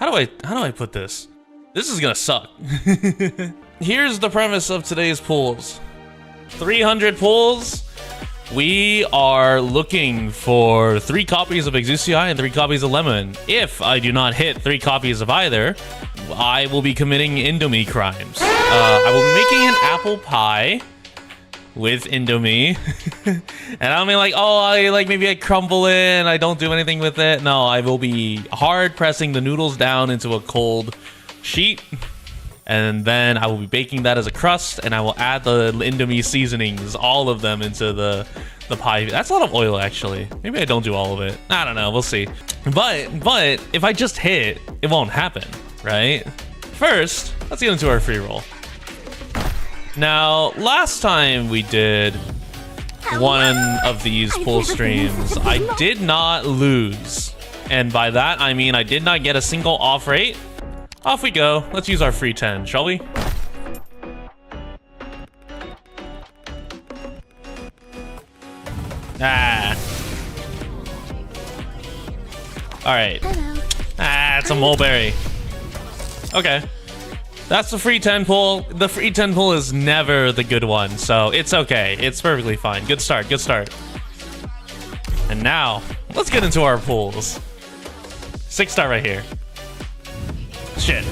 How do I put this? This is gonna suck. Here's the premise of today's pulls. 300 pulls. We are looking for 3 copies of Exucii and 3 copies of Lemon. If I do not hit 3 copies of either, I will be committing Indomie crimes. I will be making an apple pie with Indomie. And I'll be like, oh, maybe I crumble it and I don't do anything with it. No, I will be hard pressing the noodles down into a cold sheet. And then I will be baking that as a crust, and I will add the Indomie seasonings, all of them, into the pie. That's a lot of oil, actually. Maybe I don't do all of it. I don't know. We'll see. But if I just hit, it won't happen, right? First, let's get into our free roll. Now, last time we did one of these pull streams, I did not lose. And by that, I mean I did not get a single off rate. Off we go. Let's use our free 10, shall we? Ah. Alright. Ah, it's a mulberry. Okay. That's the free 10 pull. The free 10 pull is never the good one, so it's okay. It's perfectly fine. Good start, good start. And now, let's get into our pulls. 6-star right here. Shit.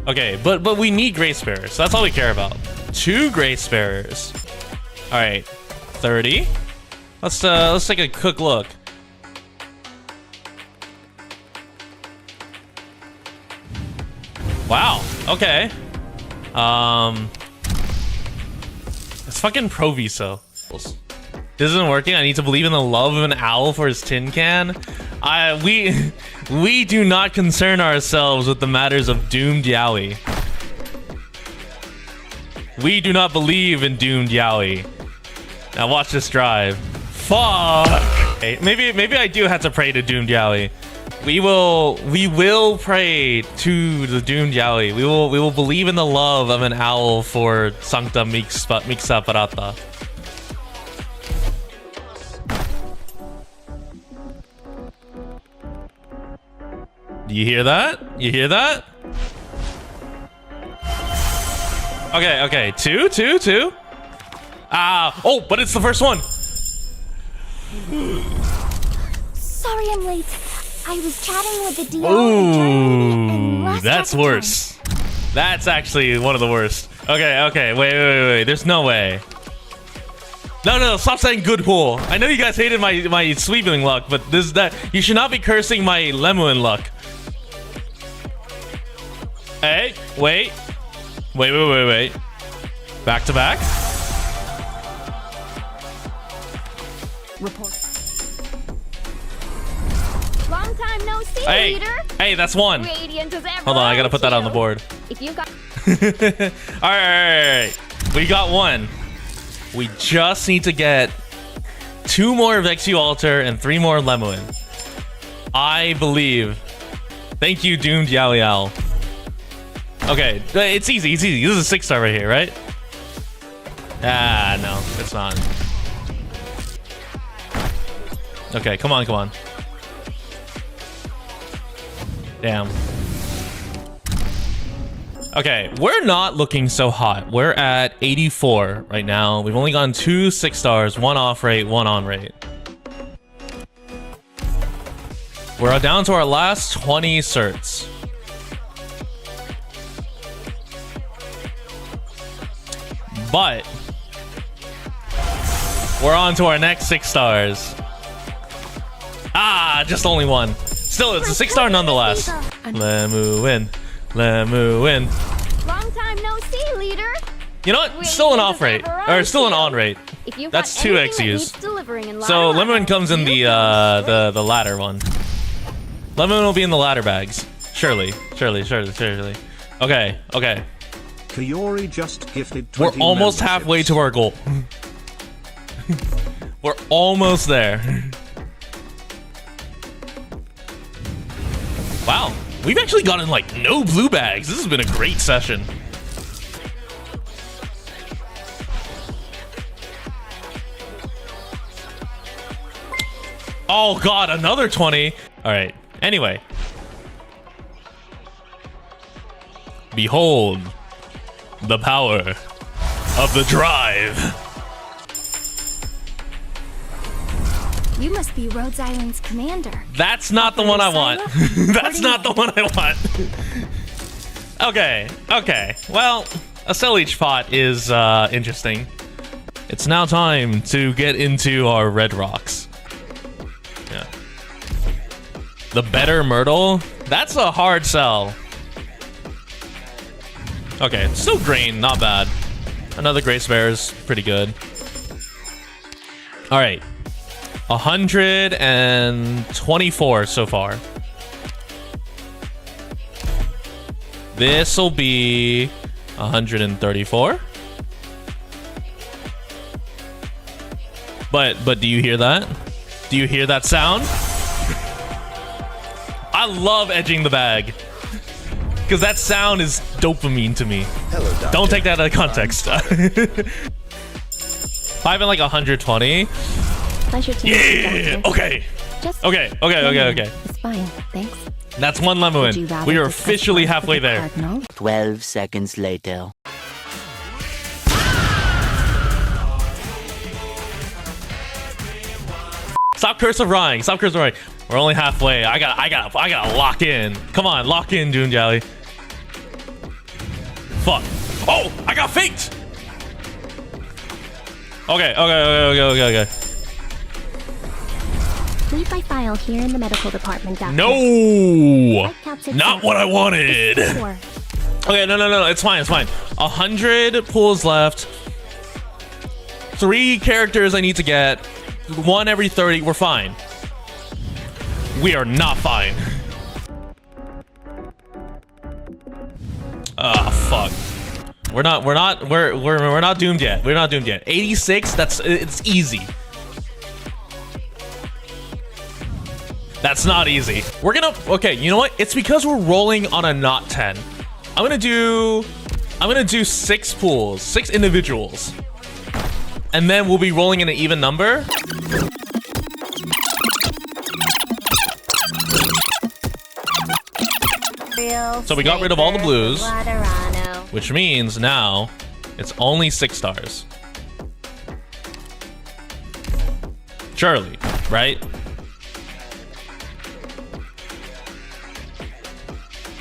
Okay, but we need Grace Bearers, so that's all we care about. 2 Grace Bearers. All right, 30. Let's take a quick look. Wow. Okay. It's fucking Proviso. This isn't working. I need to believe in the love of an owl for his tin can. We do not concern ourselves with the matters of doomed yaoi. We do not believe in doomed yaoi. Now watch this drive. Fuck. Okay, maybe I do have to pray to doomed yaoi. We will pray to the doomed yaoi. We will believe in the love of an owl for Sankta Mixa Parata. You hear that? You hear that? Okay. 2. Ah, oh, but it's the first one. Sorry I'm late. I was chatting with the DL. Ooh, that's worse. That's actually one of the worst. Okay. Wait. There's no way. No, stop saying good pull. I know you guys hated my sweeping luck, but you should not be cursing my lemon luck. Hey, wait. Back to back. Report. Long time no see, leader. Hey, that's one. Radiant as ever. Hold on, I gotta put that on the board. If you got all right. We got one. We just need to get 2 more Vexu Altar and 3 more Lemuin. I believe. Thank you, Doomed Yaoi Owl. Okay, it's easy. This is a 6-star right here, right? Ah, no, it's not. Okay, come on. Damn. Okay, we're not looking so hot. We're at 84 right now. We've only gotten 2 6-stars, 1 off rate, 1 on rate. We're down to our last 20 certs. But we're on to our next 6 stars. Ah, just only 1. Still, it's a 6-star nonetheless. Lemuin. long time no see, leader. You know what? Still an off rate, or still an on rate. That's 2 XUs. So Lemuin comes in the ladder one. Lemuin will be in the ladder bags. Surely. Okay. Kaori just gifted We're almost halfway to our goal. We're almost there. Wow, we've actually gotten like no blue bags. This has been a great session. Oh god, another 20. All right, anyway, Behold the power of the drive. You must be Rhodes Island's commander. That's not the one I want. That's not the one I want. Okay, okay. Well, a cell each pot is interesting. It's now time to get into our red rocks. Yeah. The better Myrtle? That's a hard sell. Okay, still green, not bad. Another Grace Bear is pretty good. All right. 124 so far. This'll be 134. But do you hear that? Do you hear that sound? I love edging the bag. Because that sound is dopamine to me. Hello, Doctor. Don't take that out of context. 5 and like 120. Pleasure to meet you, Yeah. Doctor. Okay. Just Okay. It's fine, thanks. That's one lemon Would you win. rather We are discuss officially one for halfway the there. Cardinal? 12 seconds later. Stop cursifying. Stop cursifying. We're only halfway. I gotta lock in. Come on, lock in, June Jolly. Fuck. Oh, I got faked. Okay. Leave my file here in the medical department, Doctor. No, Whitecaps not what I wanted. Four. Okay, no, it's fine. 100 pools left. 3 characters I need to get. 1 every 30. We're fine. We are not fine. Ah, fuck. We're not doomed yet. We're not doomed yet. 86. It's easy. That's not easy. We're gonna, okay, you know what? It's because we're rolling on a not 10. I'm gonna do 6 pools, 6 individuals. And then we'll be rolling in an even number. So we got rid of all the blues, which means now it's only 6 stars. Surely, right?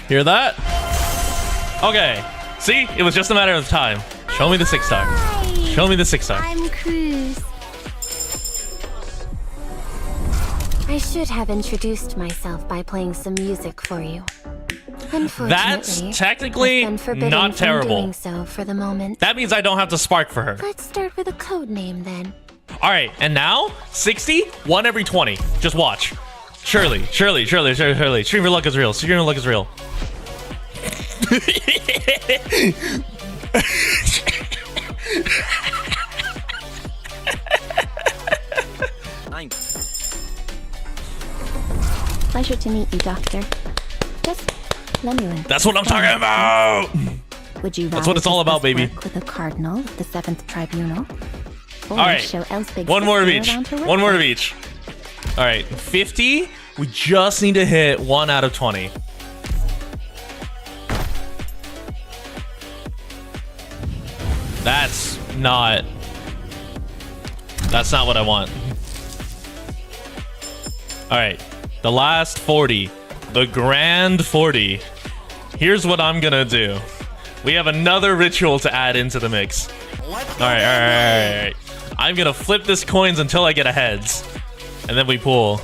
Hear that? Okay. See? It was just a matter of time. Show me the 6 star. Show me the 6 star. I'm Cruz. I should have introduced myself by playing some music for you. Unfortunately, That's technically I've been forbidden not from terrible. doing so for the moment. That means I don't have to spark for her. Let's start with a code name then. All right, and now 60, 1 every 20. Just watch. Surely. Stream your luck is real. Stream your luck is real. Pleasure to meet you, Doctor. Just let me in. That's what I'm talking about. Would you That's what it's all about, baby. work with a cardinal of the 7th Tribunal? Or All right, show Elsbeg's one more of sister each. around her One more of workplace? each. All right, 50. We just need to hit 1 out of 20. That's not what I want. All right, the last 40, the grand 40. Here's what I'm gonna do. We have another ritual to add into the mix. All right. I'm gonna flip this coins until I get a heads, and then we pull.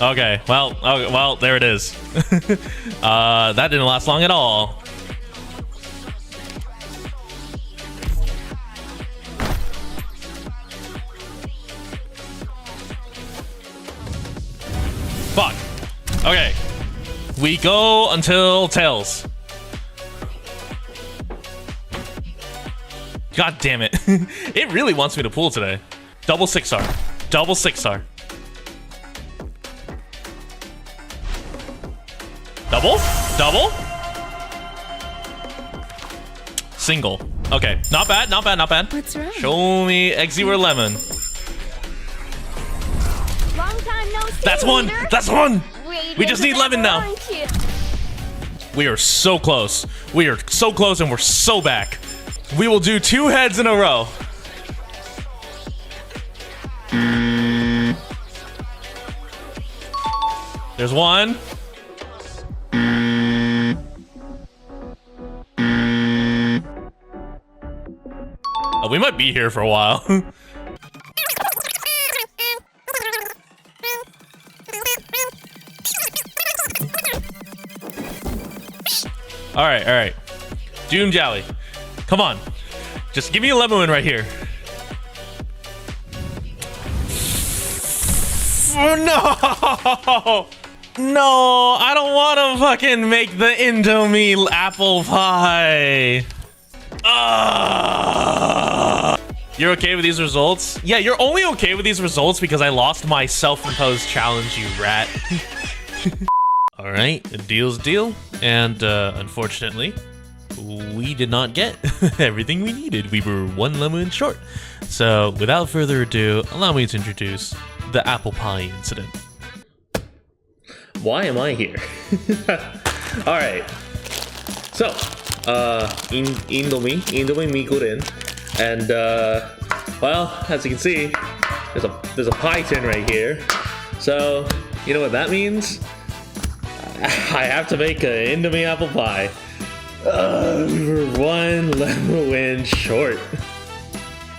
Okay, well, there it is. That didn't last long at all. Fuck. Okay. We go until tails. God damn it. It really wants me to pull today. Double 6 star. Double 6 star. Double? Double? Single. Okay. Not bad. What's wrong? Show me Eggsy or Lemon. Long time no see, That's one. leader. That's one. Radiant We just need lemon now. around you. We are so close. We are so close and we're so back. We will do 2 heads in a row. There's one. Oh, we might be here for a while. All right. Doom Jolly. Come on. Just give me a lemon right here. Oh, no! No, I don't want to fucking make the Indomie Apple Pie. You're okay with these results? Yeah, you're only okay with these results because I lost my self-imposed challenge, you rat. All right, a deal's a deal. And unfortunately, we did not get everything we needed. We were 1 lemon short. So without further ado, allow me to introduce the apple pie incident. Why am I here? All right. So, Indomie mikurin, and well, as you can see, there's a pie tin right here. So, you know what that means? I have to make an Indomie apple pie. We were 1 lemon win short.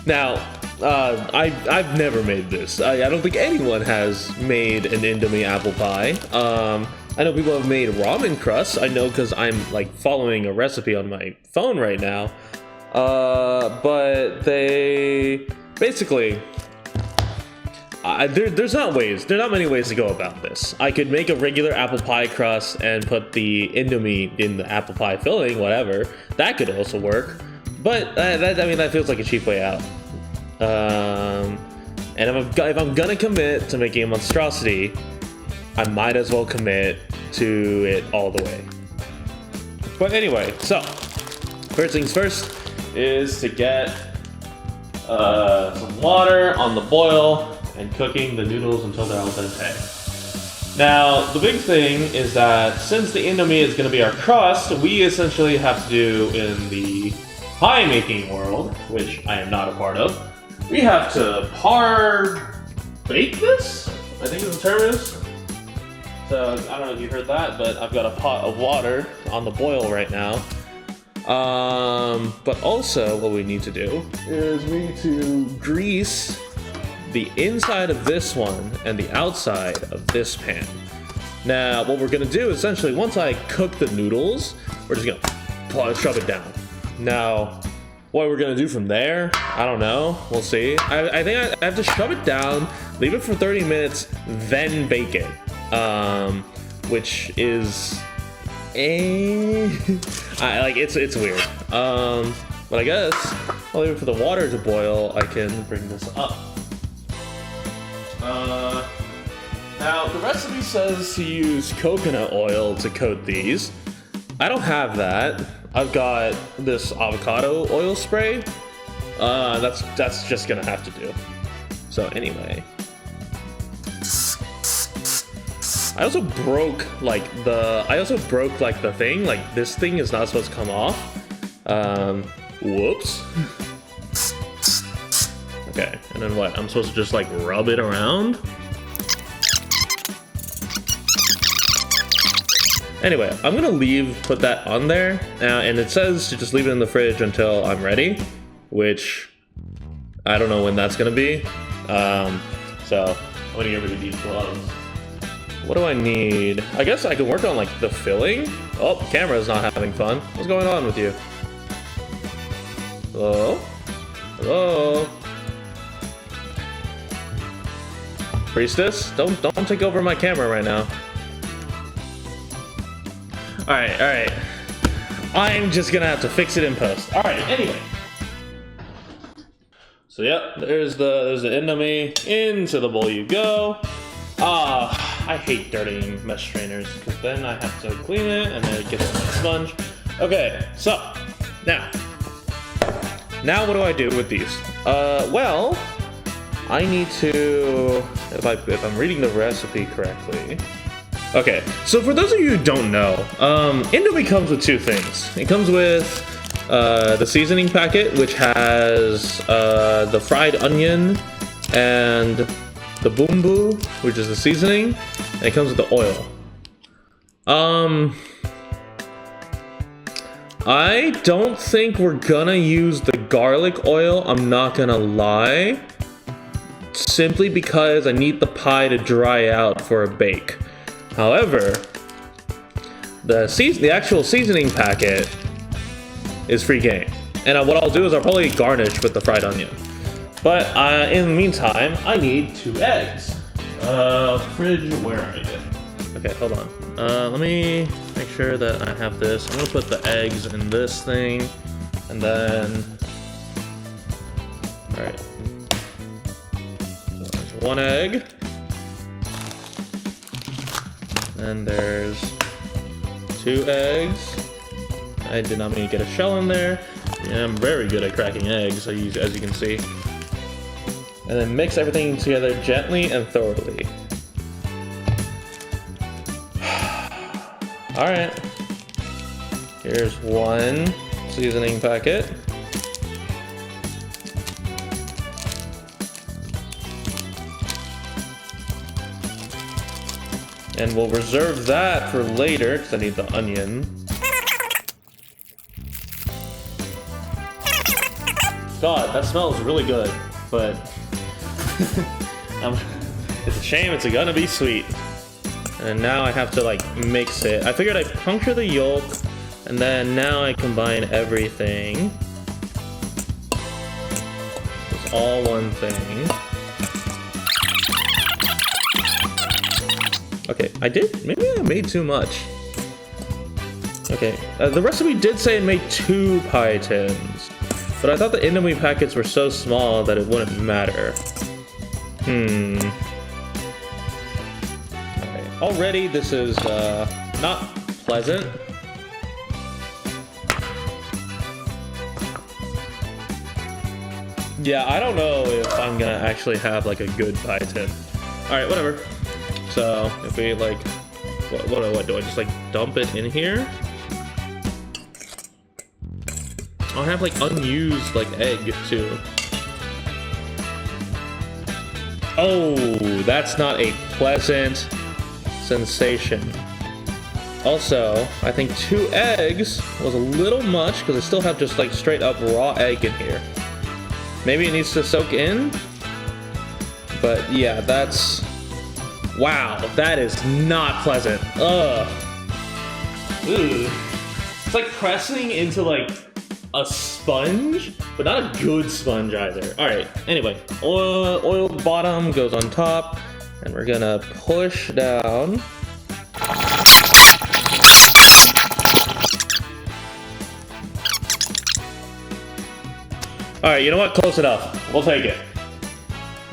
Now, I've never made this. I don't think anyone has made an Indomie apple pie. I know people have made ramen crusts. I know because I'm like following a recipe on my phone right now. But they basically there's not many ways to go about this. I could make a regular apple pie crust and put the Indomie in the apple pie filling, whatever. That could also work. But that feels like a cheap way out. And if I'm gonna commit to making a monstrosity, I might as well commit to it all the way. But anyway, so first things first is to get some water on the boil and cooking the noodles until they're al dente. Now, the big thing is that since the Indomie is going to be our crust, we essentially have to do in the pie making world, which I am not a part of, we have to bake this, I think the term is. So, I don't know if you heard that, but I've got a pot of water on the boil right now. But also what we need to do is we need to grease the inside of this one and the outside of this pan. Now, what we're gonna do essentially, once I cook the noodles, we're just gonna shove it down. Now, what we're gonna do from there, I don't know, we'll see. I think I have to shove it down, leave it for 30 minutes, then bake it. Which is it's weird. But I guess I'll leave it for the water to boil. I can bring this up. Now the recipe says to use coconut oil to coat these. I don't have that. I've got this avocado oil spray. That's just gonna have to do. So anyway. I also broke the thing, like this thing is not supposed to come off. Whoops. Okay, and then what? I'm supposed to just like rub it around? Anyway, I'm gonna put that on there, and it says to just leave it in the fridge until I'm ready, which I don't know when that's gonna be. So I'm gonna get rid of these gloves. What do I need? I guess I can work on like the filling. Oh, camera's not having fun. What's going on with you? Hello? Hello? Priestess, don't take over my camera right now. Alright. I'm just gonna have to fix it in post. Alright, anyway. So yep, there's the Indomie. Into the bowl you go. I hate dirtying mesh strainers because then I have to clean it and then it gets on my sponge. Okay, so now what do I do with these? Well, I need to, if I'm reading the recipe correctly, Okay, so for those of you who don't know, Indomie comes with two things. It comes with the seasoning packet, which has the fried onion and the bumbu, which is the seasoning, and it comes with the oil. I don't think we're gonna use the garlic oil, I'm not gonna lie. Simply because I need the pie to dry out for a bake. However, the actual seasoning packet is free game. And what I'll do is I'll probably garnish with the fried onion. But in the meantime, I need 2 eggs. Fridge, where are you? Okay, hold on. Let me make sure that I have this. I'm gonna put the eggs in this thing. And then... Alright. So there's 1 egg. And there's 2 eggs. I did not mean to get a shell in there. Yeah, I'm very good at cracking eggs, as you can see. And then mix everything together gently and thoroughly. Alright. Here's 1 seasoning packet. And we'll reserve that for later, because I need the onion. God, that smells really good, but it's a shame it's gonna be sweet. And now I have to like mix it. I figured I'd puncture the yolk, and then now I combine everything. It's all one thing. Okay, maybe I made too much. Okay, the recipe did say it made 2 pie tins, but I thought the Indomie packets were so small that it wouldn't matter. Alright, already this is not pleasant. Yeah, I don't know if I'm gonna actually have like a good pie tin. Alright, whatever. So, if we like, what do I just like dump it in here? I'll have like unused like egg too. Oh, that's not a pleasant sensation. Also, I think 2 eggs was a little much because I still have just like straight up raw egg in here. Maybe it needs to soak in, but yeah, that's... Wow, that is not pleasant. Ugh. Ugh. It's like pressing into like a sponge, but not a good sponge either. Alright, anyway, oiled bottom goes on top, and we're gonna push down. Alright, you know what? Close enough. We'll take it.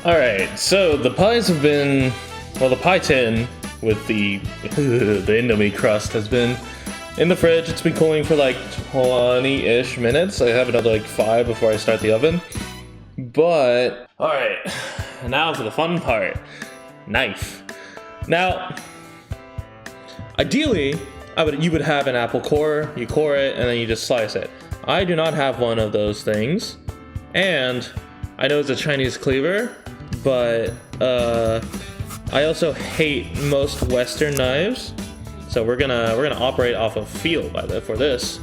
Alright, so the pies have been... Well, the pie tin with the Indomie crust has been in the fridge. It's been cooling for like 20-ish minutes. I have another like 5 before I start the oven. But, alright, now for the fun part. Knife. Now, ideally, you would have an apple core, you core it, and then you just slice it. I do not have one of those things. And, I know it's a Chinese cleaver, but, I also hate most Western knives, so we're gonna operate off of feel for this.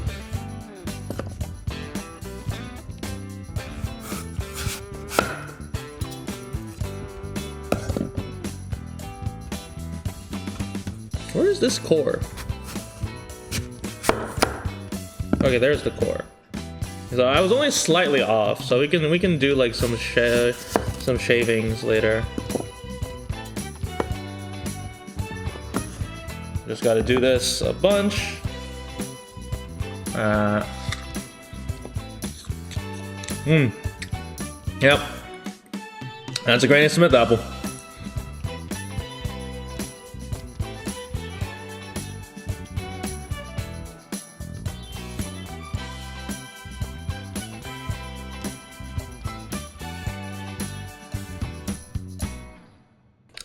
Where is this core? Okay, there's the core. So I was only slightly off, so we can do like some shavings later. Just gotta do this a bunch. Yep. That's a Granny Smith apple.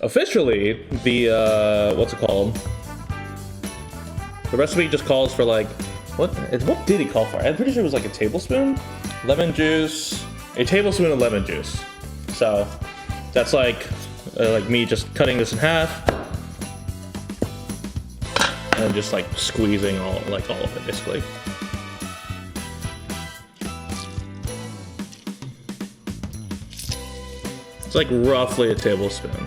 Officially, the, what's it called? The recipe just calls for like, what did it call for? I'm pretty sure it was like a tablespoon, lemon juice, a tablespoon of lemon juice. So that's like me just cutting this in half and just like squeezing all of it basically. It's like roughly a tablespoon.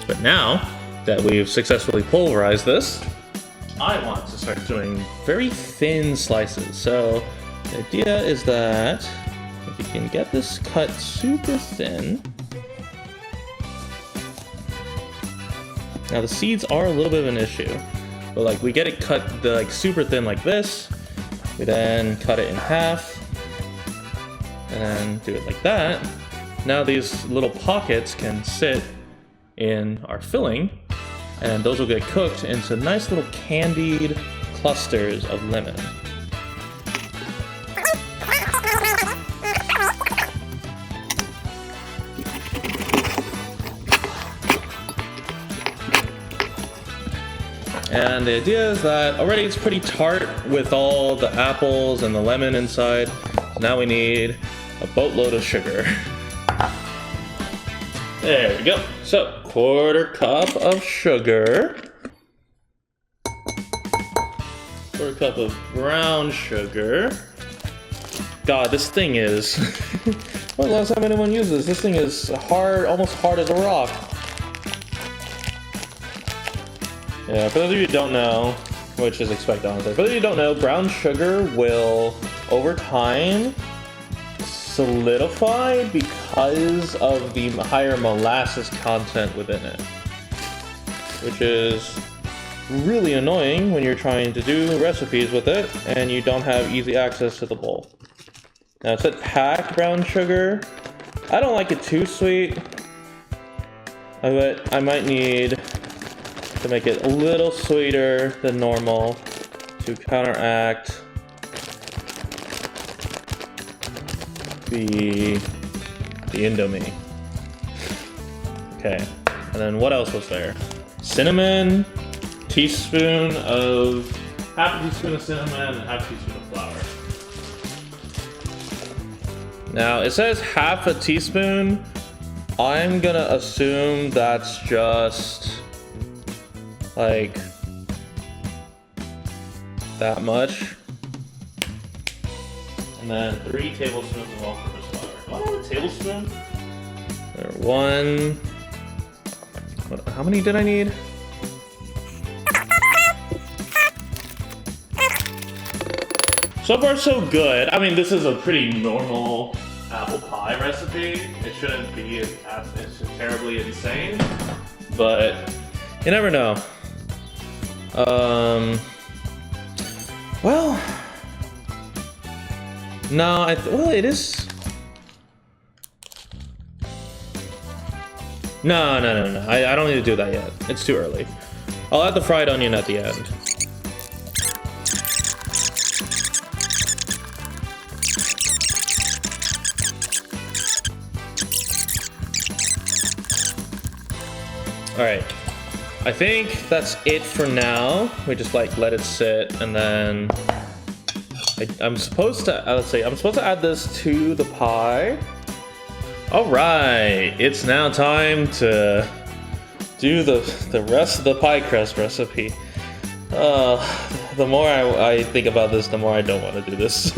But now that we've successfully pulverized this, I want to start doing very thin slices. So the idea is that if you can get this cut super thin. Now the seeds are a little bit of an issue, but like we get it cut like super thin like this. We then cut it in half and then do it like that. Now these little pockets can sit in our filling, and those will get cooked into nice little candied clusters of lemon. And the idea is that already it's pretty tart with all the apples and the lemon inside. Now we need a boatload of sugar. There we go. So, 1/4 cup of sugar. 1/4 cup of brown sugar. God, this thing is... When was the last time anyone used this? This thing is hard, almost hard as a rock. Yeah, for those of you who don't know, which is expected honestly, for those of you who don't know, brown sugar will, over time, solidify because of the higher molasses content within it, which is really annoying when you're trying to do recipes with it and you don't have easy access to the bowl. Now it said packed brown sugar. I don't like it too sweet, but I might need to make it a little sweeter than normal to counteract the Indomie. Okay, and then what else was there? Cinnamon, half a teaspoon of cinnamon, and half a teaspoon of flour. Now it says half a teaspoon. I'm gonna assume that's just like that much. And then 3 tablespoons of all-purpose flour. Do I have a tablespoon? There, 1. How many did I need? So far, so good. I mean, this is a pretty normal apple pie recipe. It shouldn't be terribly insane, but you never know. Well. No, well, it is. No. I don't need to do that yet. It's too early. I'll add the fried onion at the end. Alright. I think that's it for now. We just like let it sit and then I'm supposed to add this to the pie. All right, it's now time to do the rest of the pie crust recipe. The more I think about this, the more I don't want to do this.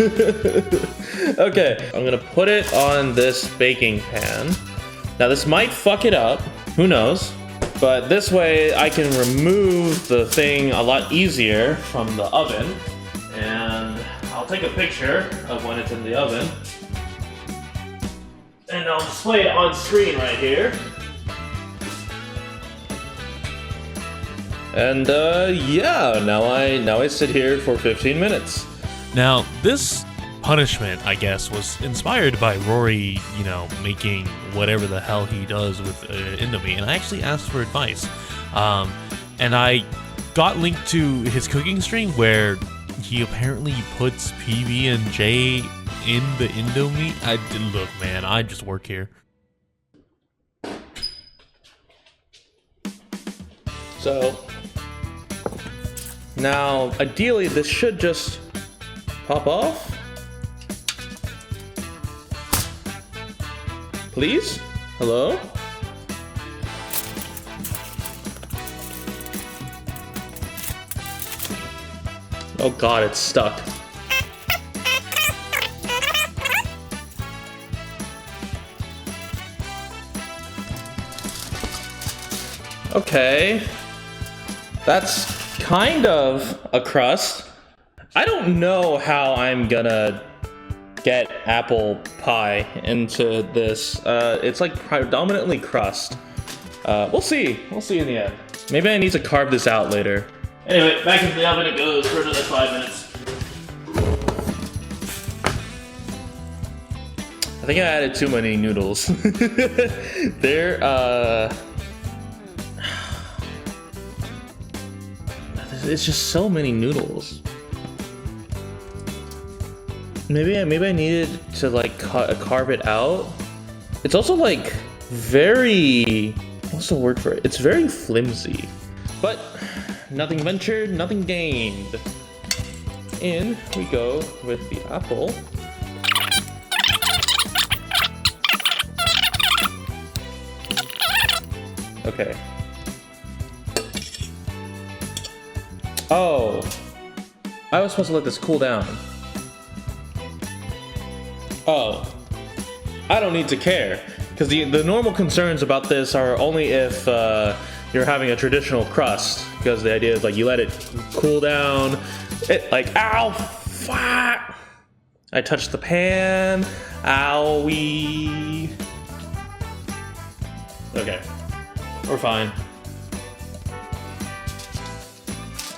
Okay, I'm gonna put it on this baking pan. Now this might fuck it up, who knows? But this way I can remove the thing a lot easier from the oven, and I'll take a picture of when it's in the oven, and I'll display it on screen right here. And yeah, now I sit here for 15 minutes. Now, this punishment, I guess, was inspired by Rory, you know, making whatever the hell he does with Indomie, and I actually asked for advice. And I got linked to his cooking stream where he apparently puts PB and J in the Indomie. Look, man, I just work here. So Now, ideally, this should just pop off. Please? Hello? Oh god, it's stuck. Okay. That's kind of a crust. I don't know how I'm gonna get apple pie into this. It's like predominantly crust. We'll see. We'll see in the end. Maybe I need to carve this out later. Anyway, back into the oven it goes for another 5 minutes. I think I added too many noodles. It's just so many noodles. Maybe I needed to like carve it out. It's also like very, what's the word for it? It's very flimsy. But nothing ventured, nothing gained. In we go with the apple. Okay. Oh, I was supposed to let this cool down. Oh, I don't need to care, because the normal concerns about this are only if you're having a traditional crust, because the idea is like you let it cool down. It like, ow, fuck! I touched the pan. Owie. Okay, we're fine.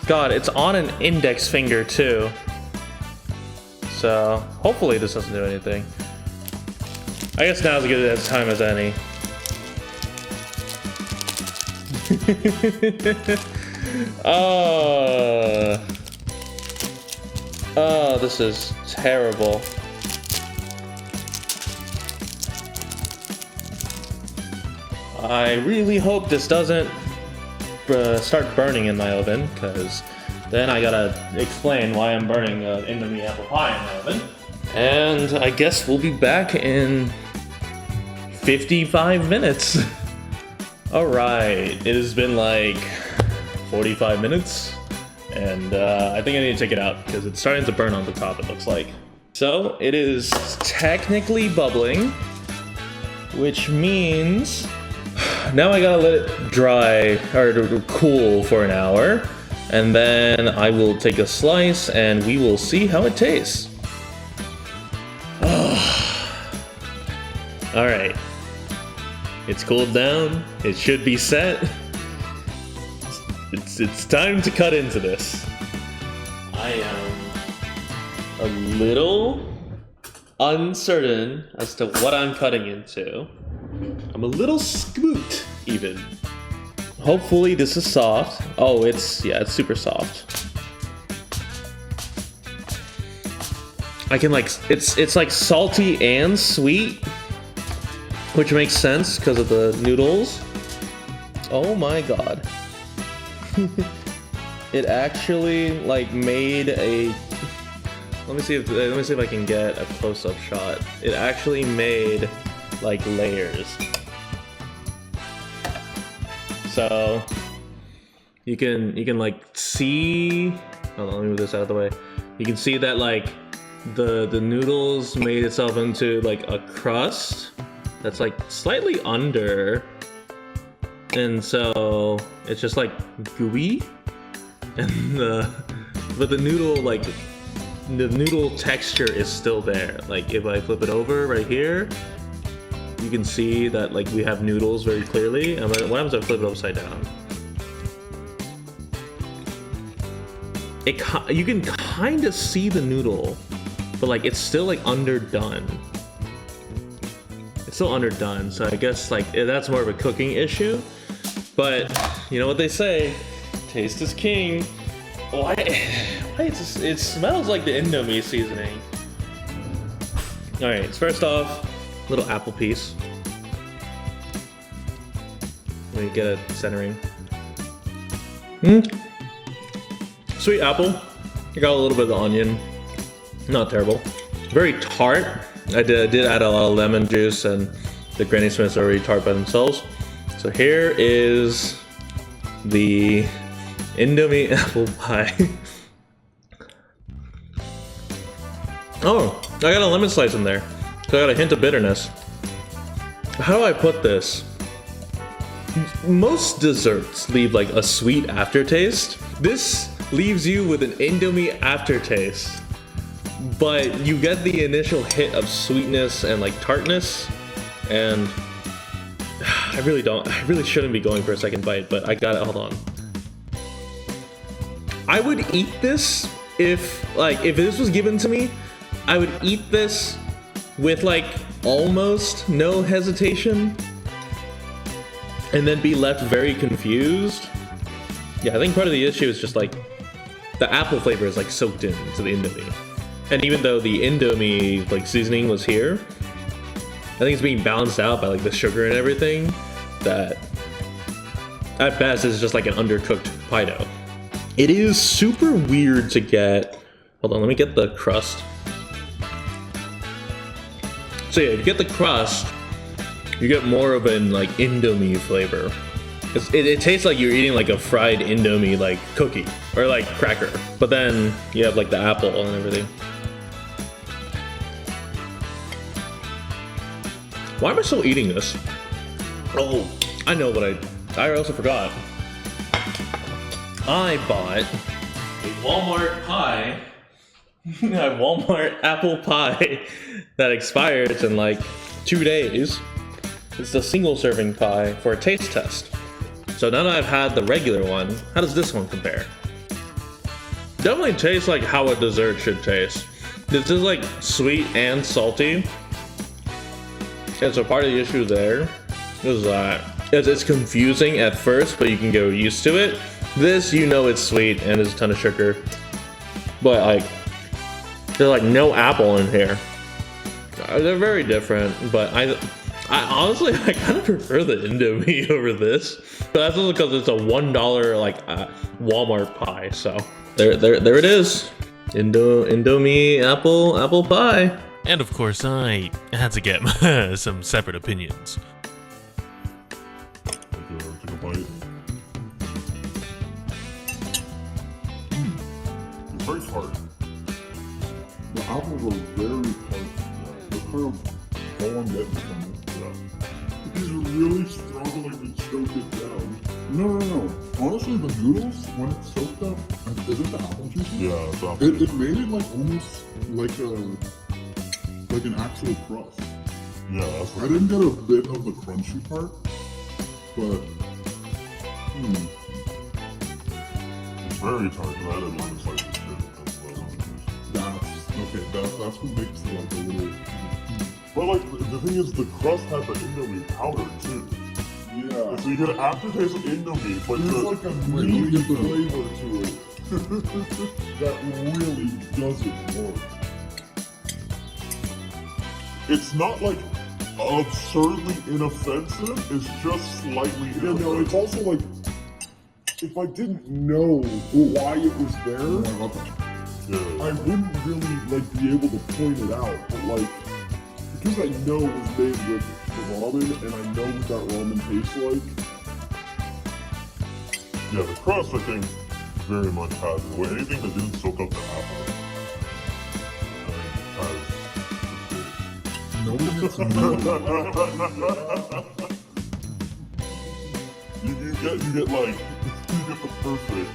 God, it's on an index finger too. So hopefully this doesn't do anything. I guess now's as good a time as any. Oh, this is terrible. I really hope this doesn't start burning in my oven, because then I gotta explain why I'm burning Indomie Apple Pie in my oven. And I guess we'll be back in 55 minutes. Alright, it has been like 45 minutes, and I think I need to take it out, because it's starting to burn on the top, it looks like. So, it is technically bubbling, which means now I gotta let it dry, or cool for an hour, and then I will take a slice and we will see how it tastes. Alright. It's cooled down, it should be set. It's time to cut into this. I am a little uncertain as to what I'm cutting into. I'm a little spooked, even. Hopefully this is soft. Oh, it's super soft. I can like, it's like salty and sweet, which makes sense because of the noodles. Oh my god. It actually like made a, let me see if I can get a close-up shot. It actually made like layers. So you can like see, hold on, let me move this out of the way. You can see that like the noodles made itself into like a crust that's like slightly under, and so it's just like gooey, and but the noodle, like the noodle texture is still there. Like if I flip it over right here, you can see that like we have noodles very clearly. And what happens if I flip it upside down? You can kind of see the noodle, but like it's still like underdone. It's still underdone, so I guess like that's more of a cooking issue. But you know what they say, taste is king. Why it smells like the Indomie seasoning. Alright, so first off, little apple piece. Let me get a centering. Sweet apple. I got a little bit of onion. Not terrible. Very tart. I did add a lot of lemon juice, and the Granny Smiths are already tart by themselves. So here is the Indomie Apple Pie. Oh, I got a lemon slice in there. So I got a hint of bitterness. How do I put this? Most desserts leave like a sweet aftertaste. This leaves you with an Indomie aftertaste. But you get the initial hit of sweetness and like tartness. And I really shouldn't be going for a second bite, but I got it, hold on. I would eat this if this was given to me, I would eat this with like almost no hesitation and then be left very confused. Yeah, I think part of the issue is just like the apple flavor is like soaked into the Indomie. And even though the Indomie like seasoning was here, I think it's being balanced out by like the sugar and everything that at best is just like an undercooked pie dough. It is super weird to get, hold on, let me get the crust. So yeah, if you get the crust, you get more of an like Indomie flavor. It tastes like you're eating like a fried Indomie like cookie or like cracker. But then you have like the apple and everything. Why am I still eating this? Oh, I know what I also forgot. I bought a Walmart pie, a Walmart apple pie that expires in like 2 days. It's the single serving pie for a taste test. So now that I've had the regular one, how does this one compare? Definitely tastes like how a dessert should taste. This is like sweet and salty. And so part of the issue there is that it's confusing at first, but you can get used to it. This, you know it's sweet and there's a ton of sugar. But like, there's like no apple in here. They're very different, but I honestly, I kind of prefer the Indomie over this. But that's also because it's a $1 like Walmart pie. So there it is. Indomie apple pie. And of course, I had to get some separate opinions. Take a bite. It's very tart. The apples are very tart. They're kind of all I'm getting from it. Yeah. He's really struggling to choke it down. No. Honestly, the noodles, when it's soaked up, isn't the apple juice? Yeah, it's apple. It made it like almost like an actual crust. Yeah, that's right. I didn't get a bit of the crunchy part, but it's very tart. I had lemon slices too. That's what makes it like a little. But like the thing is, the crust had the Indomie powder too. Yeah. So you get an aftertaste of Indomie, but there's like a meat flavor to it that really doesn't work. It's not like absurdly inoffensive, it's just slightly inoffensive. Yeah, no, it's also like, if I didn't know why it was there, I wouldn't really like be able to point it out, but like, because I know it was made with ramen, and I know what that ramen tastes like. Yeah, the crust, I think, very much has it. Well, anything that didn't soak up the apple, has. No, it's not. You get the perfect